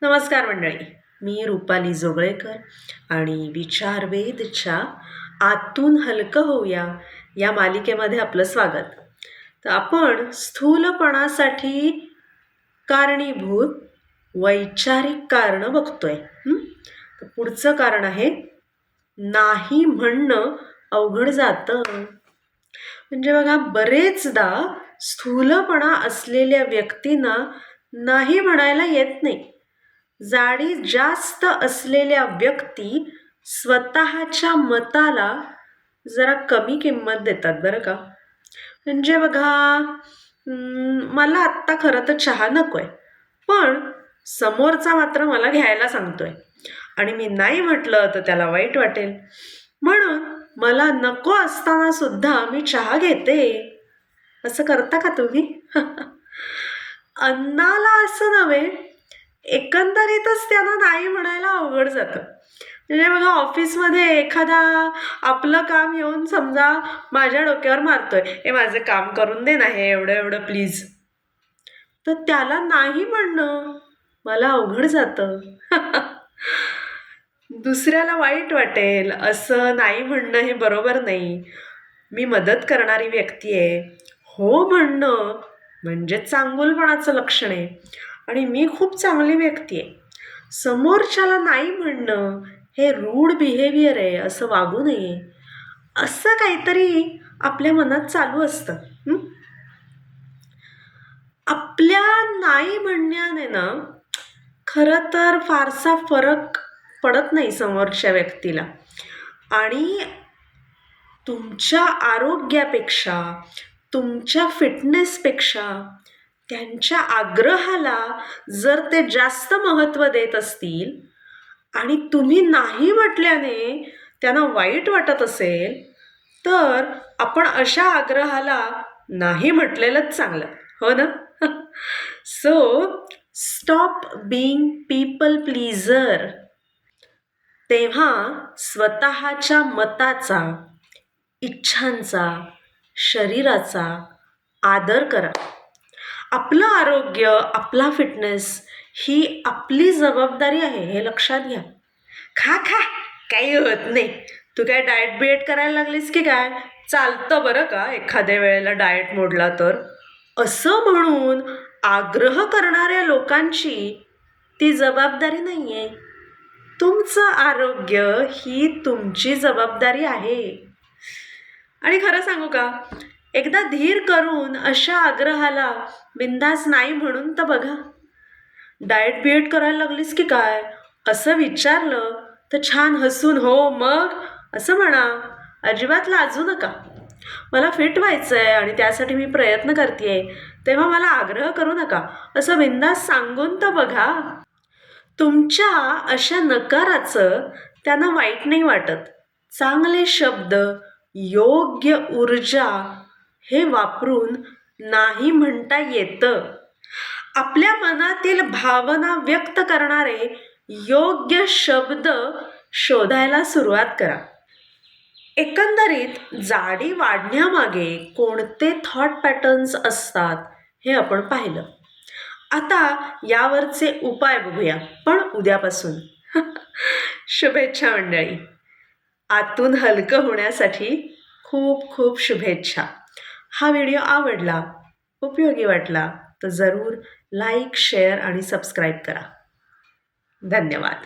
नमस्कार मंडळी, मी रूपाली जोगळेकर आणि विचारवेधच्या आतून हलकं होऊया या मालिकेमध्ये आपलं स्वागत. तर आपण स्थूलपणासाठी कारणीभूत वैचारिक कारणं बघतोय. तर पुढचं कारण आहे नाही म्हणणं अवघड जातं. म्हणजे बघा, बरेचदा स्थूलपणा असलेल्या व्यक्तींना नाही म्हणायला येत नाही. जाडी जास्त असलेल्या व्यक्ती स्वतःच्या मताला जरा कमी किंमत देतात बरं का. म्हणजे बघा, मला आत्ता खरं तर चहा नकोय, पण समोरचा मात्र मला घ्यायला सांगतोय आणि मी नाही म्हटलं तर त्याला वाईट वाटेल, म्हणून मला नको असताना सुद्धा मी चहा घेते. असं करता का तुम्ही? अन्नाला असं नव्हे, एकंदरीतच त्यांना नाही म्हणायला अवघड जातं. म्हणजे बघा, ऑफिसमध्ये एखादा आपलं काम येऊन समजा माझ्या डोक्यावर मारतोय, हे माझं काम करून दे ना, हे एवढं एवढं प्लीज, तर त्याला नाही म्हणणं मला अवघड जातं. दुसऱ्याला वाईट वाटेल असं नाही म्हणणं हे बरोबर नाही. मी मदत करणारी व्यक्ती आहे, हो म्हणणं म्हणजे चांगुलपणाचं लक्षण आहे आणि मी खूप चांगली व्यक्ती आहे. समोरच्याला नाही म्हणणं हे रूड बिहेवियर आहे, असं वागू नये, असं काहीतरी आपल्या मनात चालू असतं. आपल्या नाही म्हणण्याने ना खरं तर फारसा फरक पडत नाही समोरच्या व्यक्तीला, आणि तुमच्या आरोग्यापेक्षा, तुमच्या फिटनेसपेक्षा त्यांच्या आग्रहाला जर ते जास्त महत्त्व देत असतील आणि तुम्ही नाही म्हटल्याने त्यांना वाईट वाटत असेल, तर आपण अशा आग्रहाला नाही म्हटलेलंच चांगलं, हो ना? So stop being people pleaser. तेव्हा स्वतःच्या मताचा, इच्छांचा, शरीराचा आदर करा. आपलं आरोग्य, आपला फिटनेस ही आपली जबाबदारी आहे, हे लक्षात घ्या. खा खा, काही होत नाही. तू काय डाएट बिएट करायला लागलीस की काय? चालतं बरं का एखाद्या वेळेला डाएट मोडला तर. असं म्हणून आग्रह करणाऱ्या लोकांची ती जबाबदारी नाही आहे. तुमचं आरोग्य ही तुमची जबाबदारी आहे. आणि खरं सांगू का, एकदा धीर करून अशा आग्रहाला बिंदास नाही म्हणून तर बघा. डाएट बिएट करायला लागलीस की काय असं विचारलं तर छान हसून हो मग असं म्हणा. अजिबात लाजू नका. मला फिट व्हायचं आहे आणि त्यासाठी मी प्रयत्न करते, तेव्हा मला आग्रह करू नका, असं बिंदास सांगून तर बघा. तुमच्या अशा नकाराचं त्यांना वाईट नाही वाटत. चांगले शब्द, योग्य ऊर्जा हे वापरून नाही म्हणता येतं. आपल्या मनातील भावना व्यक्त करणारे योग्य शब्द शोधायला सुरुवात करा. एकंदरीत जाडी वाढण्यामागे कोणते थॉट पॅटर्न्स असतात हे आपण पाहिलं. आता यावरचे उपाय बघूया, पण उद्यापासून. शुभेच्छा मंडळी. आतून हलकं होण्यासाठी खूप खूप शुभेच्छा. हा व्हिडिओ आवडला, उपयोगी वाटला तर जरूर लाईक, शेअर आणि सबस्क्राईब करा. धन्यवाद.